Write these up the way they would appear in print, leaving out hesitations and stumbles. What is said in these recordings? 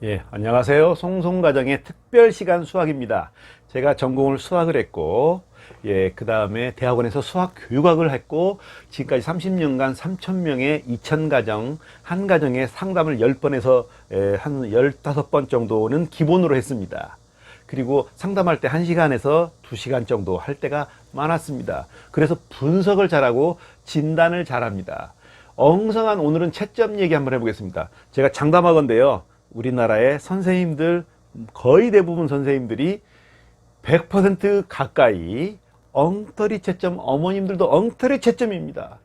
예, 안녕하세요. 송송가정의 특별시간 수학입니다. 제가 전공을 수학을 했고, 그 다음에 대학원에서 수학 교육학을 했고, 지금까지 30년간 3,000명의 2,000가정, 한 가정에 상담을 10번에서 한 15번 정도는 기본으로 했습니다. 그리고 상담할 때 1시간에서 2시간 정도 할 때가 많았습니다. 그래서 분석을 잘하고 진단을 잘합니다. 엉성한 오늘은 채점 얘기 한번 해보겠습니다. 제가 장담하건대요. 우리나라의 선생님들, 거의 대부분 선생님들이 100% 가까이 엉터리 채점, 어머님들도 엉터리 채점입니다.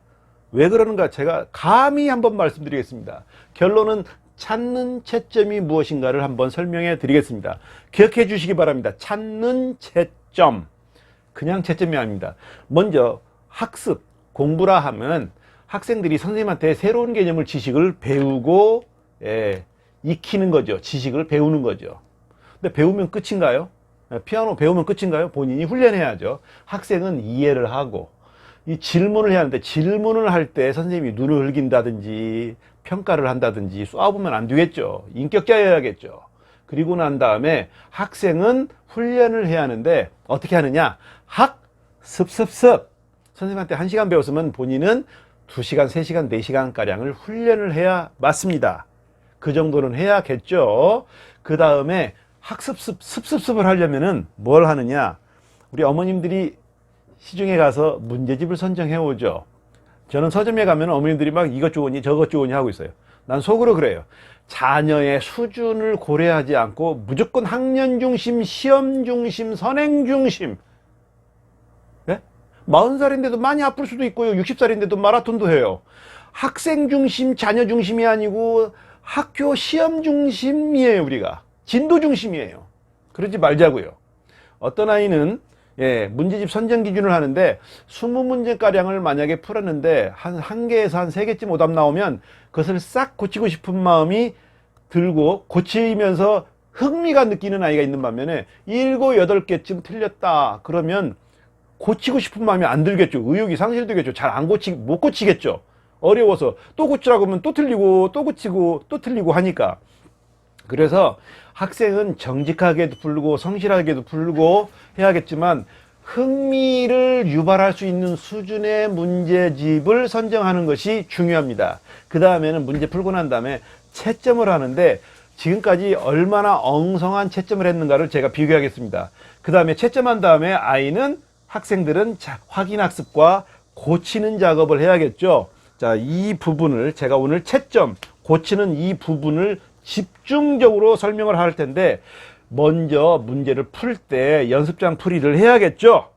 왜 그러는가 제가 감히 한번 말씀드리겠습니다. 결론은 찾는 채점이 무엇인가를 한번 설명해 드리겠습니다. 기억해 주시기 바랍니다. 찾는 채점. 그냥 채점이 아닙니다. 먼저 학습, 공부라 하면 학생들이 선생님한테 새로운 개념을, 지식을 배우고 익히는 거죠. 지식을 배우는 거죠. 근데 배우면 끝인가요? 피아노 배우면 끝인가요? 본인이 훈련해야죠. 학생은 이해를 하고 이 질문을 해야 하는데, 질문을 할 때 선생님이 눈을 흘긴다든지 평가를 한다든지 쏴보면 안 되겠죠. 인격자여야겠죠. 그리고 난 다음에 학생은 훈련을 해야 하는데 어떻게 하느냐? 학습습습. 선생님한테 1시간 배웠으면 본인은 2시간, 3시간, 4시간 가량을 훈련을 해야 맞습니다. 그 정도는 해야겠죠. 그 다음에 습습을 하려면은 뭘 하느냐? 우리 어머님들이 시중에 가서 문제집을 선정해 오죠. 저는 서점에 가면 어머님들이 막 이것 좋으니 저것 좋으니 하고 있어요. 난 속으로 그래요. 자녀의 수준을 고려하지 않고 무조건 학년 중심, 시험 중심, 선행 중심. 40살인데도 많이 아플 수도 있고요. 60살인데도 마라톤도 해요. 학생 중심, 자녀 중심이 아니고 학교 시험 중심이에요. 우리가 진도 중심이에요. 그러지 말자고요. 어떤 아이는 문제집 선정 기준을 하는데 20문제가량을 만약에 풀었는데 한 개에서 한 3개쯤 오답 나오면 그것을 싹 고치고 싶은 마음이 들고 고치면서 흥미가 느끼는 아이가 있는 반면에 7, 8개쯤 틀렸다 그러면 고치고 싶은 마음이 안 들겠죠. 의욕이 상실되겠죠. 못 고치겠죠. 어려워서 또 고치라고 하면 또 틀리고 또 고치고 또 틀리고 하니까. 그래서 학생은 정직하게도 풀고 성실하게도 풀고 해야겠지만 흥미를 유발할 수 있는 수준의 문제집을 선정하는 것이 중요합니다. 그 다음에는 문제 풀고 난 다음에 채점을 하는데 지금까지 얼마나 엉성한 채점을 했는가를 제가 비교하겠습니다. 그 다음에 채점한 다음에 학생들은 확인학습과 고치는 작업을 해야겠죠. 자, 이 부분을 제가 오늘 채점, 고치는 이 부분을 집중적으로 설명을 할 텐데, 먼저 문제를 풀 때 연습장 풀이를 해야겠죠.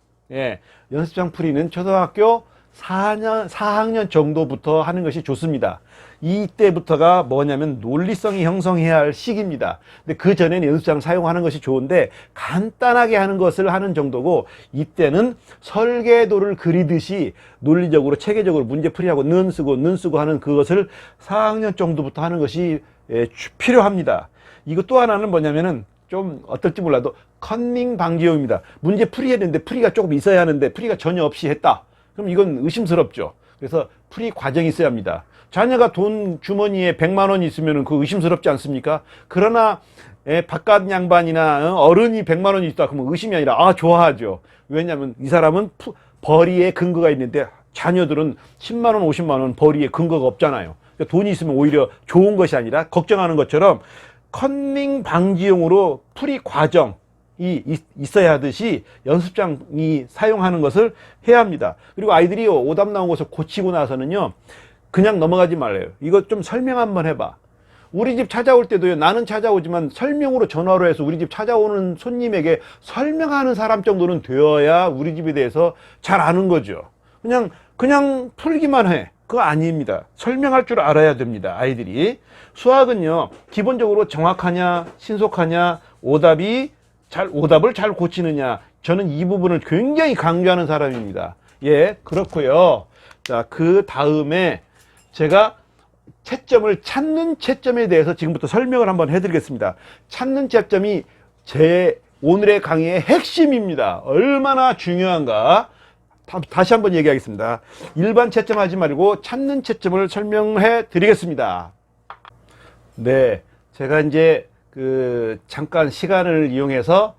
연습장 풀이는 초등학교 4학년 정도부터 하는 것이 좋습니다. 이때부터가 뭐냐면 논리성이 형성해야 할 시기입니다. 근데 그 전에는 연습장 사용하는 것이 좋은데 간단하게 하는 것을 하는 정도고, 이때는 설계도를 그리듯이 논리적으로 체계적으로 문제풀이하고 는 쓰고 하는 그것을 4학년 정도부터 하는 것이 필요합니다. 이거 또 하나는 뭐냐면은 좀 어떨지 몰라도 컨닝 방지용입니다. 문제 풀이했는데 풀이가 조금 있어야 하는데 풀이가 전혀 없이 했다. 그럼 이건 의심스럽죠. 그래서 풀이 과정이 있어야 합니다. 자녀가 돈 주머니에 100만 원이 있으면 그거 의심스럽지 않습니까? 그러나 바깥 양반이나 어른이 100만 원이 있다 그러면 의심이 아니라 좋아하죠. 왜냐하면 이 사람은 벌이에 근거가 있는데 자녀들은 10만 원, 50만 원 벌이에 근거가 없잖아요. 그러니까 돈이 있으면 오히려 좋은 것이 아니라 걱정하는 것처럼 컨닝 방지용으로 풀이 과정이 있어야 하듯이 연습장이 사용하는 것을 해야 합니다. 그리고 아이들이 오답 나온 것을 고치고 나서는요, 그냥 넘어가지 말래요. 이거 좀 설명 한번 해봐. 우리 집 찾아올 때도요, 나는 찾아오지만 설명으로 전화로 해서 우리 집 찾아오는 손님에게 설명하는 사람 정도는 되어야 우리 집에 대해서 잘 아는 거죠. 그냥 풀기만 해. 그거 아닙니다. 설명할 줄 알아야 됩니다. 아이들이. 수학은요, 기본적으로 정확하냐, 신속하냐, 오답을 잘 고치느냐. 저는 이 부분을 굉장히 강조하는 사람입니다. 그렇고요. 자, 그 다음에 제가 찾는 채점에 대해서 지금부터 설명을 한번 해드리겠습니다. 찾는 채점이 제 오늘의 강의의 핵심입니다. 얼마나 중요한가. 다시 한번 얘기하겠습니다. 일반 채점하지 말고 찾는 채점을 설명해 드리겠습니다. 제가 이제 잠깐 시간을 이용해서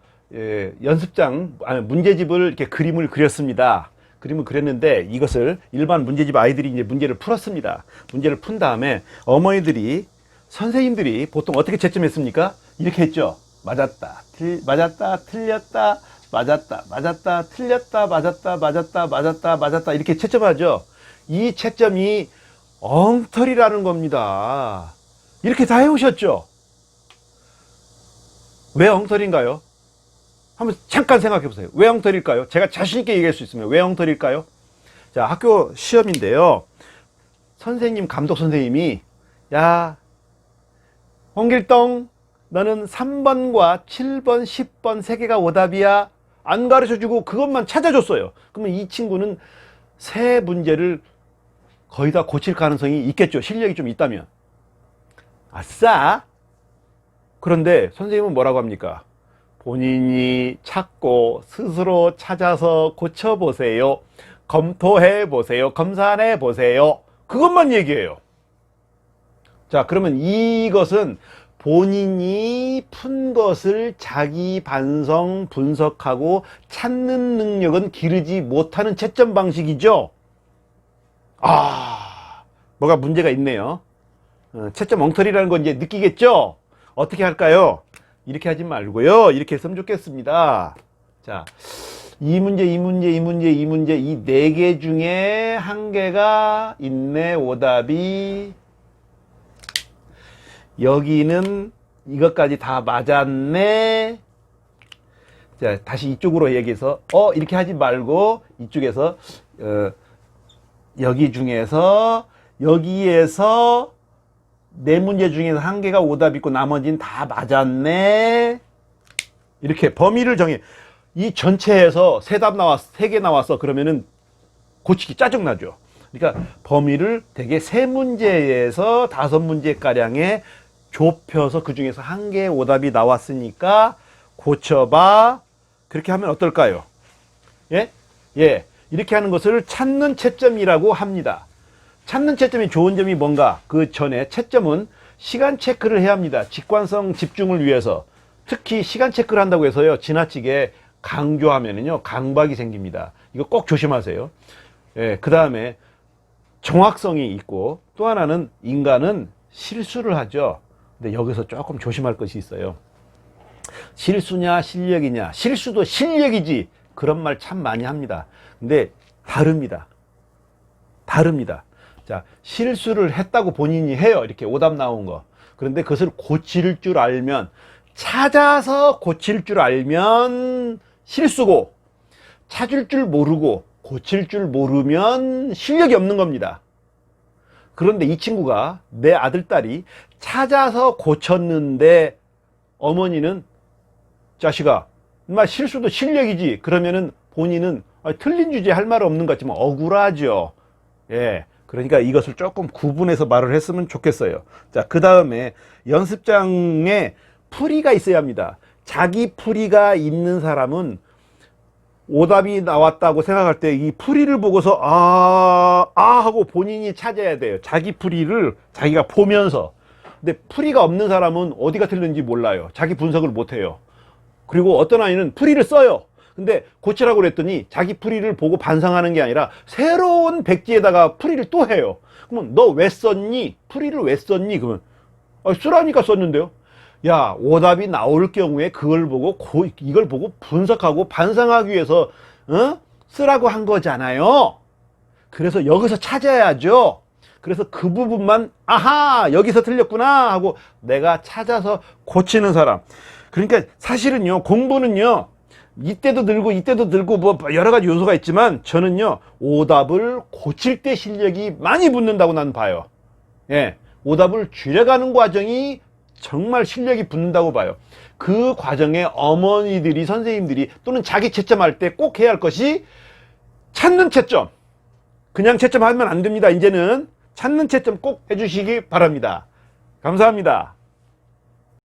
연습장, 문제집을 이렇게 그림을 그렸습니다. 그림을 그렸는데 이것을 일반 문제집 아이들이 이제 문제를 풀었습니다. 문제를 푼 다음에 어머니들이, 선생님들이 보통 어떻게 채점했습니까? 이렇게 했죠. 맞았다, 맞았다, 틀렸다, 맞았다, 맞았다, 틀렸다, 맞았다, 맞았다, 맞았다, 맞았다, 이렇게 채점하죠. 이 채점이 엉터리라는 겁니다. 이렇게 다 해오셨죠? 왜 엉터리인가요? 한번 잠깐 생각해 보세요. 왜 엉터리일까요? 제가 자신있게 얘기할 수 있으면 왜 엉터리일까요? 자, 학교 시험인데요. 선생님, 감독 선생님이, 야, 홍길동, 너는 3번과 7번, 10번 세 개가 오답이야. 안 가르쳐 주고 그것만 찾아줬어요. 그러면 이 친구는 세 문제를 거의 다 고칠 가능성이 있겠죠. 실력이 좀 있다면. 아싸! 그런데 선생님은 뭐라고 합니까? 본인이 찾고 스스로 찾아서 고쳐보세요. 검토해보세요. 검산해보세요. 그것만 얘기해요. 자, 그러면 이것은 본인이 푼 것을 자기 반성, 분석하고 찾는 능력은 기르지 못하는 채점 방식이죠. 뭐가 문제가 있네요. 채점 엉터리라는 건 이제 느끼겠죠? 어떻게 할까요? 이렇게 하지 말고요. 이렇게 했으면 좋겠습니다. 자, 이 문제, 이 문제, 이 문제, 이 문제, 이 네 개 중에 한 개가 있네, 오답이. 여기는 이것까지 다 맞았네. 자, 다시 이쪽으로 얘기해서, 이렇게 하지 말고, 이쪽에서, 여기 중에서, 여기에서, 네 문제 중에서 한 개가 오답 있고 나머지는 다 맞았네. 이렇게 범위를 정해. 이 전체에서 세 개 나왔어. 그러면은 고치기 짜증나죠. 그러니까 범위를 대개 세 문제에서 다섯 문제가량에 좁혀서 그 중에서 한 개의 오답이 나왔으니까 고쳐봐. 그렇게 하면 어떨까요? 예? 이렇게 하는 것을 찾는 채점이라고 합니다. 찾는 채점이 좋은 점이 뭔가? 그 전에 채점은 시간 체크를 해야 합니다. 직관성 집중을 위해서. 특히 시간 체크를 한다고 해서요, 지나치게 강조하면은요, 강박이 생깁니다. 이거 꼭 조심하세요. 그 다음에 정확성이 있고, 또 하나는 인간은 실수를 하죠. 근데 여기서 조금 조심할 것이 있어요. 실수냐 실력이냐. 실수도 실력이지. 그런 말 참 많이 합니다. 근데 다릅니다. 자, 실수를 했다고 본인이 해요. 이렇게 오답 나온 거. 그런데 그것을 고칠 줄 알면, 찾아서 고칠 줄 알면 실수고, 찾을 줄 모르고 고칠 줄 모르면 실력이 없는 겁니다. 그런데 이 친구가, 내 아들, 딸이 찾아서 고쳤는데 어머니는, 자식아, 인마 실수도 실력이지. 그러면은 본인은 틀린 주제 할 말 없는 것 같지만 억울하죠. 그러니까 이것을 조금 구분해서 말을 했으면 좋겠어요. 자, 그 다음에 연습장에 풀이가 있어야 합니다. 자기 풀이가 있는 사람은 오답이 나왔다고 생각할 때 이 풀이를 보고서 하고 본인이 찾아야 돼요. 자기 풀이를 자기가 보면서. 근데 풀이가 없는 사람은 어디가 틀린지 몰라요. 자기 분석을 못해요. 그리고 어떤 아이는 풀이를 써요. 근데 고치라고 그랬더니 자기 풀이를 보고 반성하는 게 아니라 새로운 백지에다가 풀이를 또 해요. 그러면 너 왜 썼니? 풀이를 왜 썼니? 그러면 쓰라니까 썼는데요. 야, 오답이 나올 경우에 그걸 보고 이걸 보고 분석하고 반성하기 위해서 쓰라고 한 거잖아요. 그래서 여기서 찾아야죠. 그래서 그 부분만 여기서 틀렸구나 하고 내가 찾아서 고치는 사람. 그러니까 사실은요, 공부는요, 이때도 늘고 뭐 여러 가지 요소가 있지만 저는요, 오답을 고칠 때 실력이 많이 붙는다고 난 봐요. 오답을 줄여가는 과정이 정말 실력이 붙는다고 봐요. 그 과정에 어머니들이, 선생님들이 또는 자기 채점할 때 꼭 해야 할 것이 찾는 채점. 그냥 채점하면 안 됩니다. 이제는 찾는 채점 꼭 해주시기 바랍니다. 감사합니다.